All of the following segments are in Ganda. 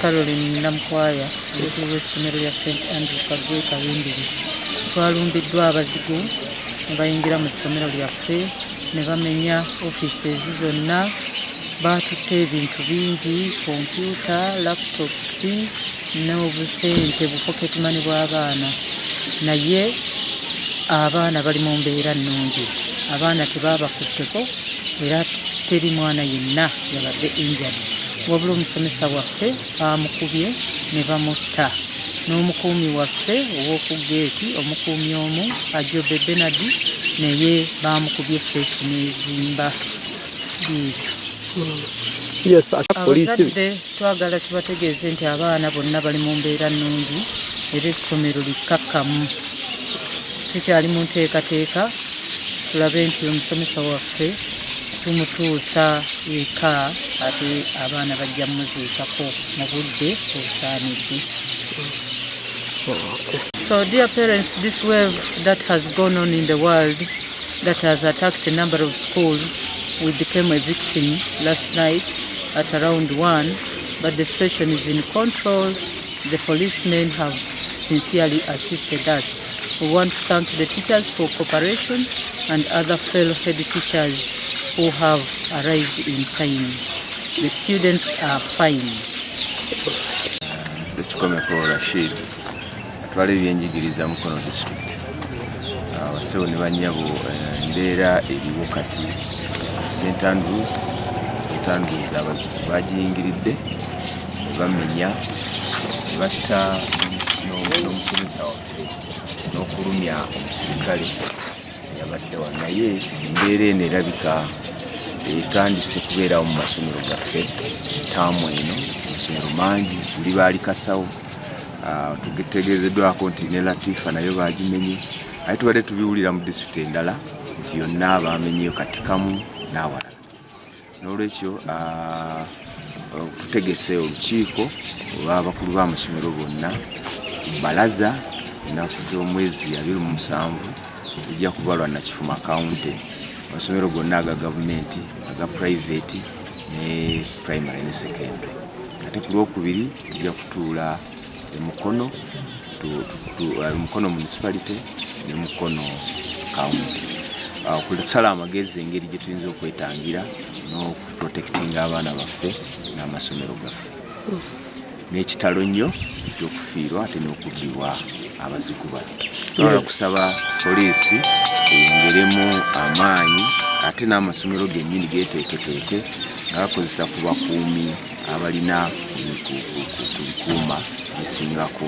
Caroline Namukwaya omukulu w'essomero lya St. Andrew Kaggwa Kabimbiri. Twalumbiddwa abazigu ne bayingira mu ssomero lyaffe ne bamenya ofiisi zonna, baatutte ebintu bingi, kompyuta, laptops n'obusente bupocket money bw'abaana, naye abaana bali mu mbeera nnungi. Abaana tebaabakutteko era teri mwana yenna yabadde injured, wabula omusomesa waffe bamukubye ne bamutta, n'omukuumi waffe ow'oku geeti, omukuumi omu Ajobe Bernard, naye bamukubye feesi n'ezimba. Abazadde twagala tubategeeze nti abaana bonna bali mu mbeera nnungi era essomero likkakkamu. Tukyali mu nteekateeka tulabe nti omusomesa waffe tumutuusa eka ate abaana bajja muziikako mu budde obusaanidde. So dear parents, this wave that has gone on in the world that has attacked a number of schools, we became a victim last night at around 1, but the situation is in control. The policemen have sincerely assisted us. We want to thank the teachers for cooperation and other fellow head teachers who have arrived in time. The students are fine. Kikomeko Rashid, atwala eby'enjigiriza Mukono disitulikiti. Abasawo ne bannyabo embeera eriwo kati St. Andrews abazigu bagiyingiridde bamenya ne batta n'omusomesa waffe n'okulumya omusirikale yabaddewa, naye embeera eno erabika etandise kubeerawo mu masomero gaffe taamu eno. Amasomero mangi buli baali Kasawo, tutegeezeddwako nti ne Latifah nayo bagimenye, aye tubadde tubiwulira mu disitulikiti endala nti yonna bamenyeyo kati kamu n'awalala. N'olwekyo tutegese olukiiko olw'abakulu b'amasomero bonna balaza ennaku z'omwezi 27 tujja kubalwa nakifuma kawunti amasomero gonna aga gavumenti, aga private ne primary ne secondary. Ate ku Lwokubiri tujja kutuula Mukono municipality ne Mukono county okusala amagezi engeri gye tuyinza okwetangira n'okuprotectinga abaana baffe n'amasomero gaffe, n'ekitalo nnyo ekyokufiirwa ate n'okubbibwa abazigu batto. Twala kusaba poliisi eyongeremu amaanyi ate n'amasomero gennyini geeteeketeeke nga bakozesa ku bakuumi abalina ku bikuuma bisingako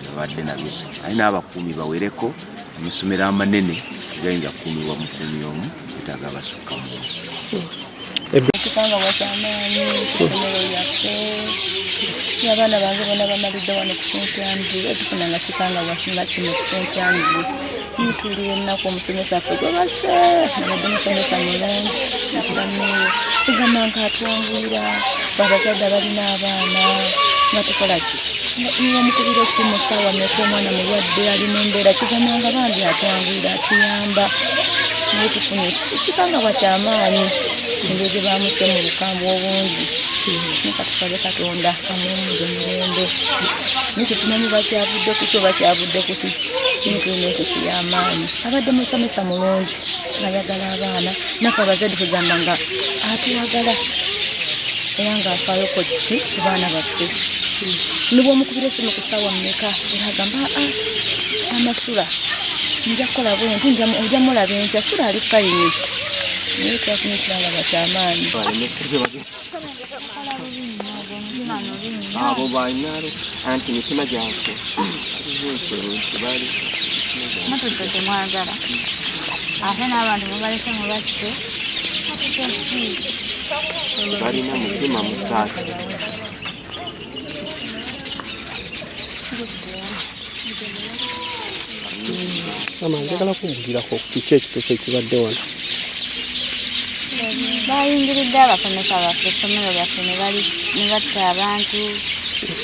babadde nabyo, aye n'abakuumi bawereko. Amasomero amanene gayinza kukuumibwa mukuumi omu betaaga abasukka mu. Ekikangabwa ky'amaanyi essomero lyaffe, abaana bange bonna bamalidde wano ku St. Andrew, etufunanga kikangabwa nga kino ku St. Andrew. Nituulira ennaku omusomesa ffe gwe basse, nabadde musomesa mulungi, Joseph Miiro, tugamba nga atwanguyira babazadde abalina abaana nga tukola ki. Niwamukubira essimu ssaawa mmeka omwana mulwadde ali mu mbeera, kigamba nga bambi atwanguyira atuyamba. Naye tufunye ekikangabwa ky'amaanyi engeri gye baamuse mu bukambwe obungi. Nikatusabe Katonda amuwummuze omulembe. Nitutumanyi bakyavudde ku kyo bakyavudde ku ki. Nitulina ensisi y'amaanyi. Abadde musomesa mulungi ayagala abaana, naffe abazadde tugamba nga atwagala era ng'afaayo ki ku baana baffe. Nibw'omukubira essimu ku ssaawa mmeka era agamba amasula nja kukola bwenti, nja mulaba enkya, sula ali fayini. Naye twafunye ekikangabwa ky'amaanyi. Abo balinaalo anti mitima gyaffe mutudde temwagala ate n'abantu mubalese mubasse balina mutima musaasi. Njagala kumbulirako kiki ekituufu ekibadde wano. bayingiridde abasomesa baffe essomero lyaffe ne batta abantu,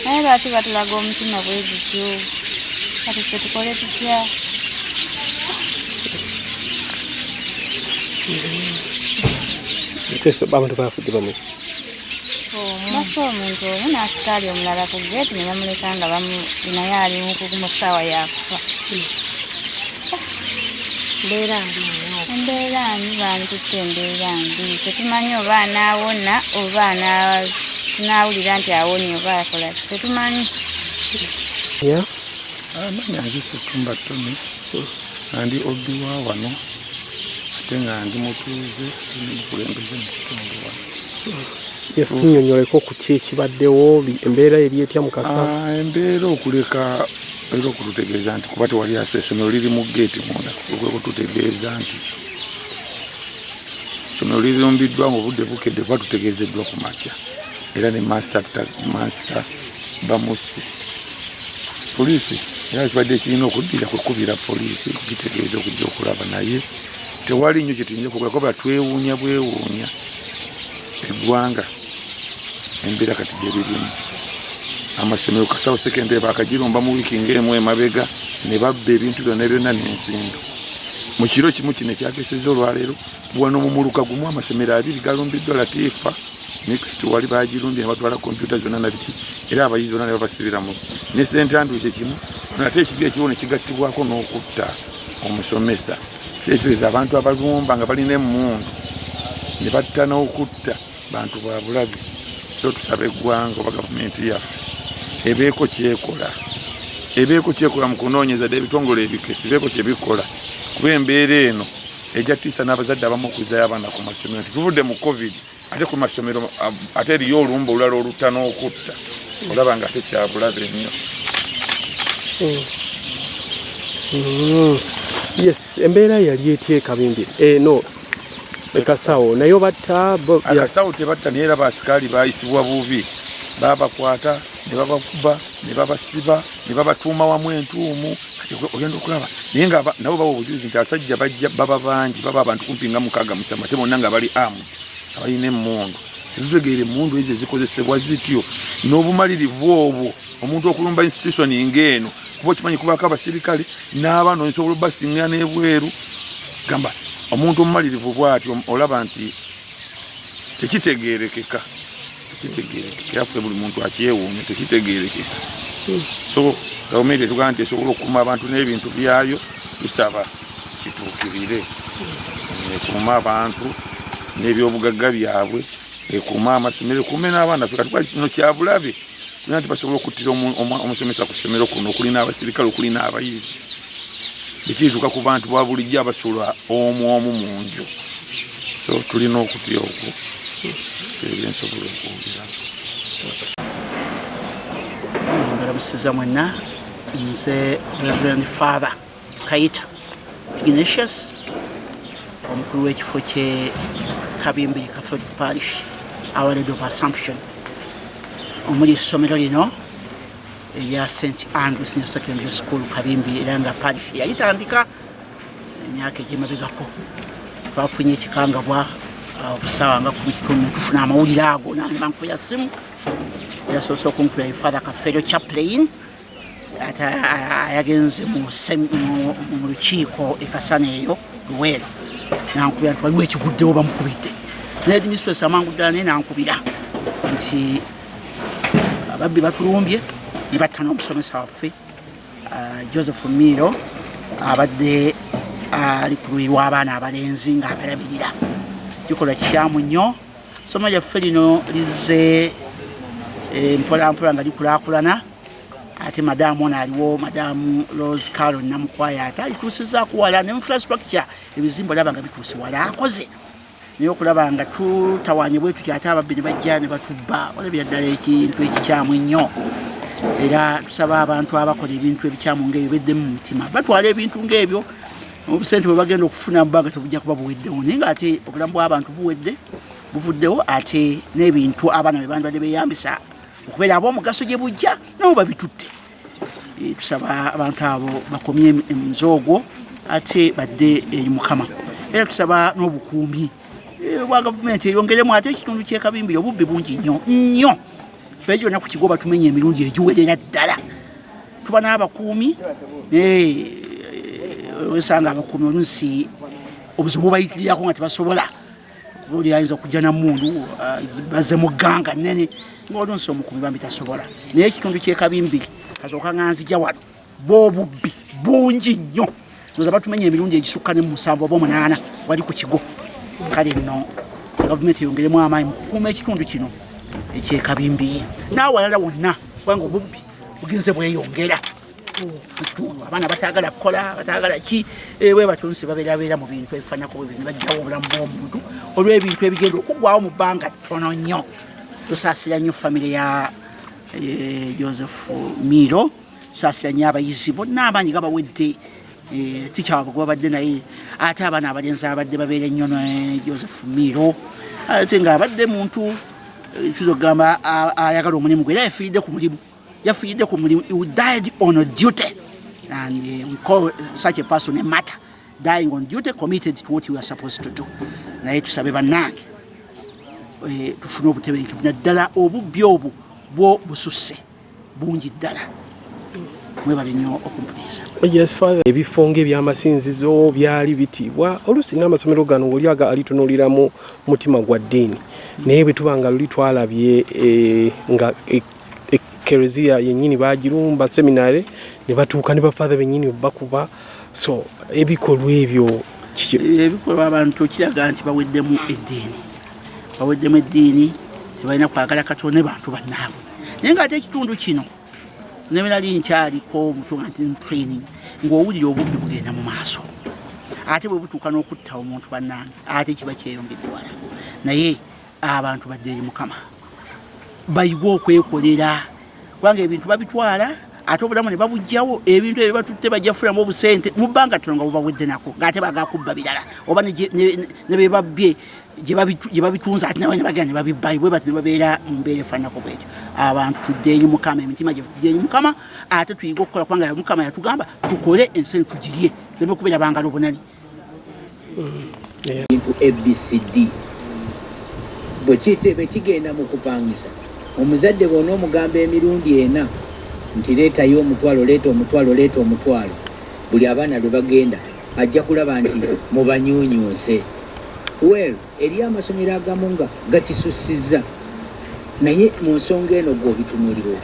naye lwaki batulaga omutima bwe gutyo? Kati ffe tukole tutya? Abantu bafudde bamwe Basse omuntu omu n'asikaali omulala ku geeti ne bamuleka nga naye ali mu ssaawa yakufa. Embeera mbi bantutte embeera mbi. Tetumanyi oba anaawona oba tunaawulira nti awonye oba akola tetumanyi. Amanya nze Setumba Tony andi obbi wa wano ate nga ndi mutuuze mukulembeze mu kitundu wano. Tunyonyoleko ku ki ekibaddewo embeera eri etya mu Kasawo? Embeera okuleka era okututegeeza nti kuba tewali essomero liri mu geeti munda okututegeeza nti essomero lirumbiddwa mu budde bukedde kuba tutegeezeddwa ku makya era ne masita bamusi poliisi era kibadde kirina okuddira kwekubira poliisi kugitegeeza okujja okulaba naye tewali nnyo kyetuyinza okukola kuba twewuunya bwewuunya eggwanga embeera kati gye lirimu. Amasomero Kasawo sekendere bakagirumba mu wiiki ng'emu emabega ne babba ebintu byonna byonna n'ensindo. Mu kiro kimu kino ekyakeesezza olwaleero wano mu muluka gumu amasomero abiri galumbiddwa Latifah Mixed wali bagirumbye ne batwala kompyuta zonna na biki era abayizi bonna ne babasibiramu ne St. Andrew kyekimu nate ekibi ekiwo ne kigattibwako n'okutta omusomesa. Ekitegeeza abantu abalumba nga balina emmundu ne batta n'okutta bantu ba bulabe. So tusaba eggwanga oba gavumenti yaffe ebeeko kyekola mu kunoonyeza ddala ebitongole ebikesi beeko kyebikola kuba embeera eno ejja tiisa n'abazadde abamu okuzaayo abaana ku masomero. Tituvudde mu covid ate ku masomero ate eriyo olumba olulala olutta n'okutta olaba nga ate kyabulabe nnyo. Yes, embeera yali etya e Kabimbiri no Kasawo nayo batta Kasawo tebatta naye era baasikaali baayisibwa bubi babakwata ne babakuba ne babasiba ne babatuuma wamu entuumu kati ogenda okulaba naye nga nabo baba obujulizi nti abasajja bajja baba bangi baba abantu kumpi nga 6 ate bonna nga bali armed abalina emmundu. Tetutegeere emmundu ezo ezikozesebwa zityo n'obumalirivu obwo omuntu okulumba institution ng'eno kuba okimanyi kubako abasirikale n'abaana oyinza okubasinga n'ebweru gamba omuntu omumalirivu bw'atyo olaba nti tekitegeerekeka yaffe buli muntu akyewuunya tekitegeerekeka. So gavumenti etugamba nti esobola okukuuma abantu n'ebintu byayo tusaba kituukirire ekuuma abantu n'ebyobugagga byabwe ekuuma amasomero ekuume n'abaana ffe katukola kino kyabulabe tulina nti basobola okuttira omusomesa ku ssomero kuno okuli n'abasirikale okuli n'abayizi ekirituuka ku bantu bwa bulijjo abasula omu mu nju. So tulina okutya okwo ebyensobola okuwulira. Mbalamusiza mwenna nze Reverend Father Kayita Ignatius omukulu w'ekifo kye Kabimbiri Catholic Parish Our Lady of Assumption omuli essomero lino eya St. Andrew Senior Secondary School Kabimbiri era nga parish yalitandika emyaka egy'emabegako. Twafunye ekikangabwa obusaawa nga 10 tufuna amawulire ago nani bankuya simu yasoose okunkuya Father Kafero Chaplain ate yagenze mu lukiiko ekasana eyo luweero nankubira nti waliwo ekiguddewo bamukubidde naye mistress amangu ddala naye nankubira nti ababbi batulumbye ne batta n'omusomesa waffe Joseph Miiro abadde ali ku luyi lw'abaana abalenzi ng'abalabirira. Kikola kikyamu nnyo. Ssomero lyaffe lino lizze mpolampola nga likulaakulana ate madaamu ono aliwo madaamu Rose Carol Namukwaya ate alituusizzaako wala ne infrastructure ebizimbe olaba nga bituuse wala akoze naye okulaba nga tutawaanye bwe tutyo ate ababbi ne bajja ne batubba olabira ddala ekintu ekikyamu ennyo. Era tusaba abantu abakola ebintu ebikyamu ng'ebyo beddemu mu mutima batwala ebintu ng'ebyo obusente bwe bagenda okufuna mu bbanga tebujja kuba buweddewo naye ng'ate obulamu bw'abantu buvuddewo ate n'ebintu abaana be bandibadde beeyambisa okubeera ab'omugaso gye bujja nabo babitutte. Tusaba abantu abo bakomye emuze ogwo ate badde eri Mukama. Era tusaba n'obukuumi bwa gavumenti eyongeremu ate ekitundu ky'e Kabimbiri obubbi bungi nnyo ffe gyonna ku kigo batumenya emirundi egiwerera ddala. Tuba n'abakuumi wesanga abakuumi oluusi obuzibu bubayitirirako nga tebasobola buli ayinza okujja na mundu baze muganga nene ng'olunsi omukubi bambi tasobola naye ekitundu ky'Ekabimbiri kasooka nganzija wano b'obubbi bungi nnyo ndoza batumenya emirundi egisukka ne 7 oba 8 wali ku kigo kale nno gavumenti eyongeremu amaanyi mu kukuuma ekitundu kino eky'Ekabimbiri n'awalala wonna kubanga obubbi bugenze bweyongera mukitundu abaana batagala kukola batagala ki bwe batunsi babeerabeera mu bintu ebifaanako bwe bajjawo obulamu bw'omuntu olw'ebintu ebigenda okuggwawo mu bbanga ttono nnyo tusaasira nnyo famire ya Joseph Miiro tusaasira nnyo abayizi bonna abangi gabawedde tikyawabwe gwabadde naye ate abaana abalenzi abadde babeera ennyo ne Joseph Miiro ate ng'abadde muntu tuzo gamba ayagala omulimu gwe era yafiiridde ku mulimu he died on duty and we call such a person a martyr dying on duty committed to what you are supposed to do naye tusabe bannange tufune obutebenkevu naddala obubbi obwo bwo bususse bungi ddala mwebale nnyo okumpuliriza. Yes, Father. Ebifo ng'ebyamasinzizo byali bitibwa oluusi n'amasomero gano oli alitunuuliramu mutima gwa ddiini naye bwe tuba nga luli twalabye nga ekereziya yennyini bagirumba seminare ne batuuka ne bafather bennyini bakuba so ebikolwa ebyo ebikolwa abantu kiraga nti baweddemu eddiini tebalina kwagala Katonda ne bantu bannaabwe naye ng'ate ekitundu kino nebenali nkyaliko omutunga nti training ng'owulira obubbi bugenda mu maaso ate bwe butuuka n'okutta omuntu bannange ate kiba kyeyongeddwala naye abantu badde eri Mukama bayiga okwekolera kubanga ebintu babitwala ate obulamu ne babugjawo ebintu ebyo batutte bajja fulamu obusente mu bbanga ttono nga bubawedde nako ng'ate bagakubba birala oba ne bebabbye gye babitunza ate nawe ne bagenda ne babibbayo bwe bati ne babeera mu mbeera efaanako bwetyo abantu tudde eri Mukama emitima gye tudde eri Mukama ate tuyiga okukola kubanga Mukama yatugamba tukole ensi tugirye tuleme kubeera bangalo bunani bintu ABCD bwe kigenda mu kupangisa omuzadde bw'ona omugamba emirundi ena nti leetayo omutwalo leeta omutwalo buli abaana lwe bagenda ajja kulaba nti mubanyuunyuuse well eri amasomero agamu nga gakisussizza naye mu nsonga eno gw'obitunuuliro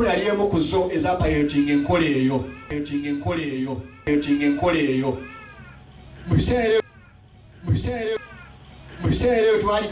yaliemu kuzo ezapayotinga enkola eyo mu biseera twali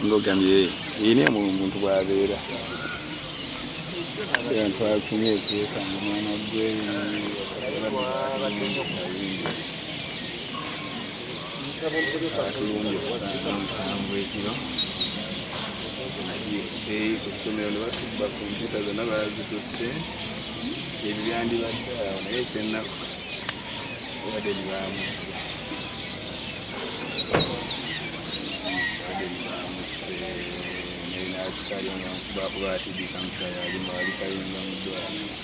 Ngogambye yine muntu bwabeera abantu afunye kwekanga mwana gwe kusomero ne batuba kompyuta zonna bazitutte ebyandi baddala naye ekyennaku wadde nibamuse askari bakuba atidika musaya alima alikayinga mu ddwaliro.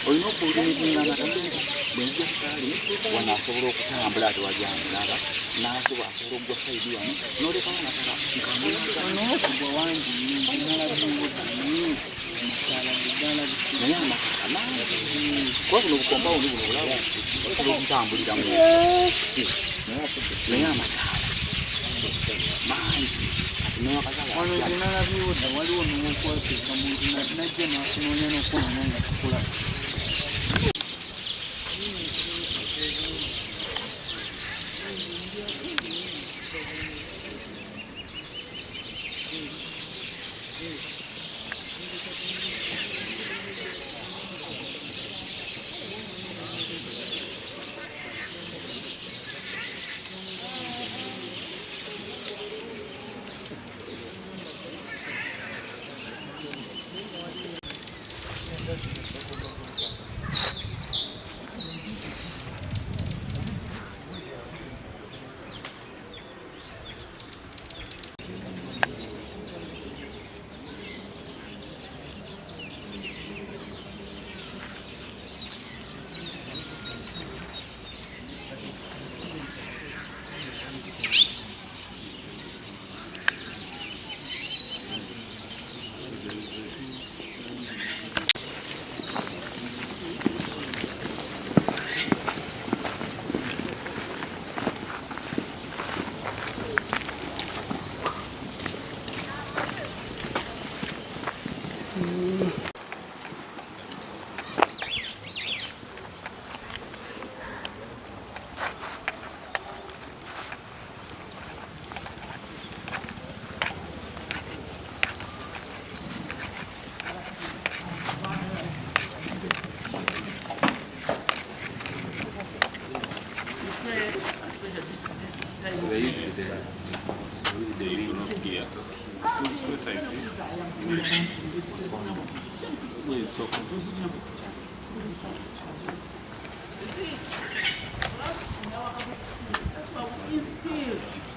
olina okulimitinga amatanda bwenziga kutali wanasobola okutambula ate wajangulaba nasobola asobola okugwa saidi wano nolekawo natala nkamugwa wangi naye amakaka mangi kuba buno bukombawo ni buno bulaba osobola okutambuliramu naye amataala mangi wano zinalabiwodda waliwo nowokwateka muntu najja nakunoonya nokwona nga kikulaba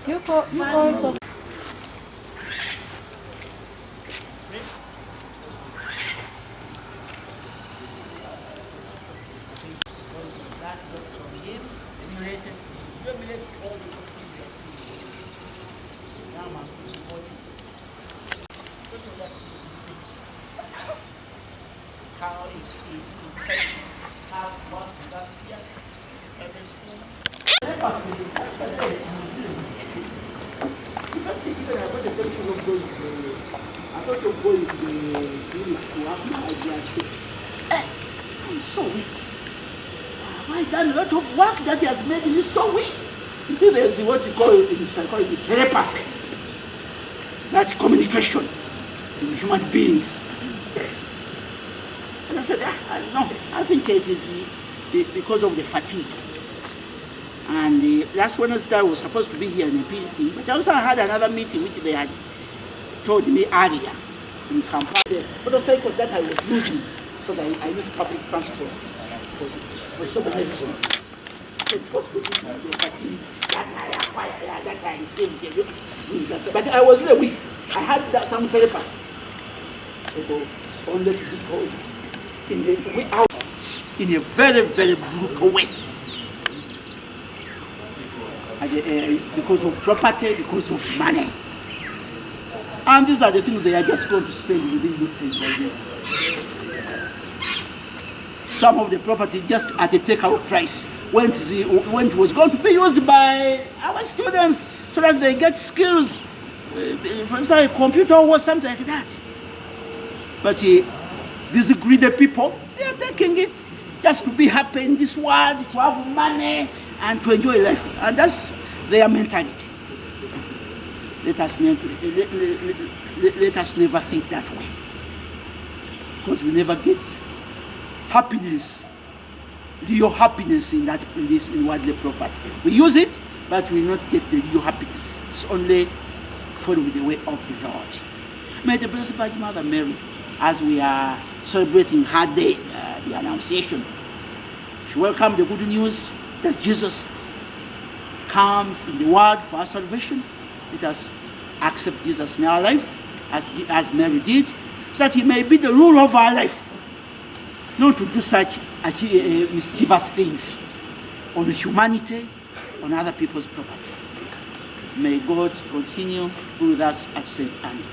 You also. I'm so weak. I've done a lot of work that has made me so weak. You see, there's what you call in psychology telepathy. That communication in human beings. And I said, no, I think it is because of the fatigue. And last Wednesday I was supposed to be here in a meeting, but I also had another meeting which they had told me earlier in Kampala. The motorcycles that I was using, because I use public transport for so many reasons. So it was good to see the fatigue that I received. But I was really weak. I had some telepathy. So only to be told in a very, very brutal way. Because of property, because of money. And these are the things they are just going to spend within the country. Some of the property just at a takeout price when it was going to be used by our students so that they get skills, for example, a computer or something like that. But these greedy people, they are taking it just to be happy in this world, to have money, and to enjoy life. And that's their mentality. let us never think that way, because we never get happiness, real happiness in worldly property. We use it, but we will not get the real happiness. It's only following the way of the Lord. May the Blessed Virgin Mother Mary, as we are celebrating her day, the Annunciation, she welcomed the good news that Jesus comes in the world for our salvation. Let us accept Jesus in our life, as Mary did, so that he may be the ruler of our life, not to do such mischievous things on humanity, on other people's property. May God continue with us at St. Andrew.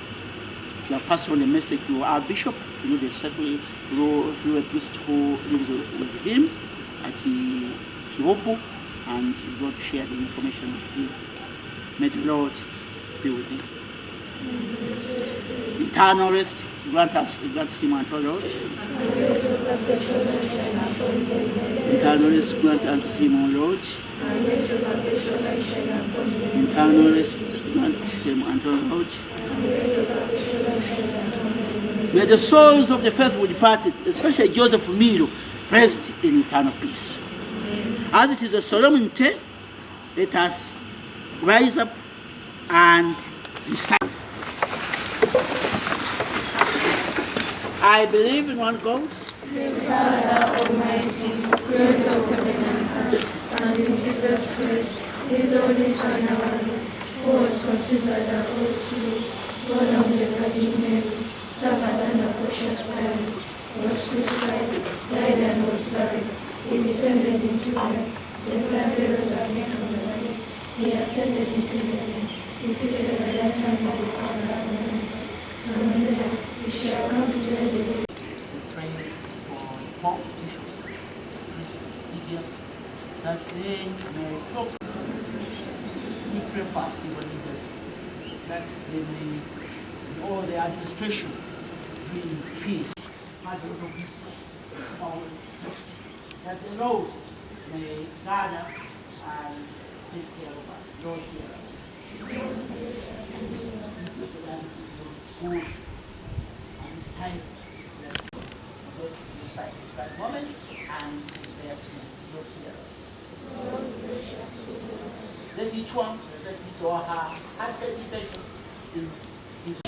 We have passed on the message to our bishop through the secretary, through a priest who lives with him at Kibobo, and he's going to share the information with him. May the Lord be with him. Eternal rest, grant him unto Lord. Eternal rest, grant unto him, O Lord. Eternal rest, grant him unto Lord. May the souls of the faithful departed, especially Joseph Miiro, rest in eternal peace. As it is a solemnity, let us rise up and recite. I believe in one God, the Father Almighty, creator of heaven and earth, and in Jesus Christ, his only Son, our Lord, who was conceived by the Holy Spirit, born of the Virgin Mary, suffered under Pontius Pilate, was crucified, died and was buried. He descended into heaven. The third day rose again from the dead. He ascended into heaven. He is seated at the right hand of the Father Almighty. From there he shall come to judge the dead. Pray for Pope bishops, these leaders, that they may pray for civil leaders, that they may, in all the administration, bring peace. As a lot of wisdom, power, gift, that the Lord may guide us and take care of us. Lord, hear us. School at this time, God decide that moment and their students. Lord, hear us. Let each one present his or her heartfelt intention in his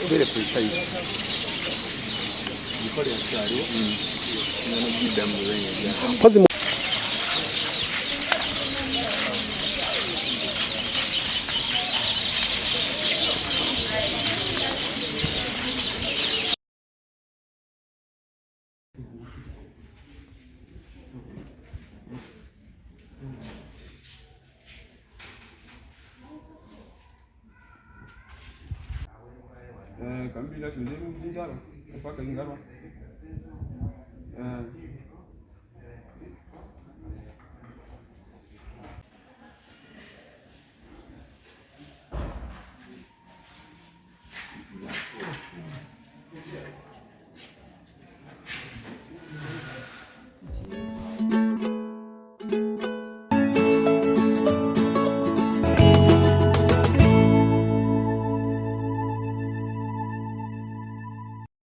Very precise. Kabimbiri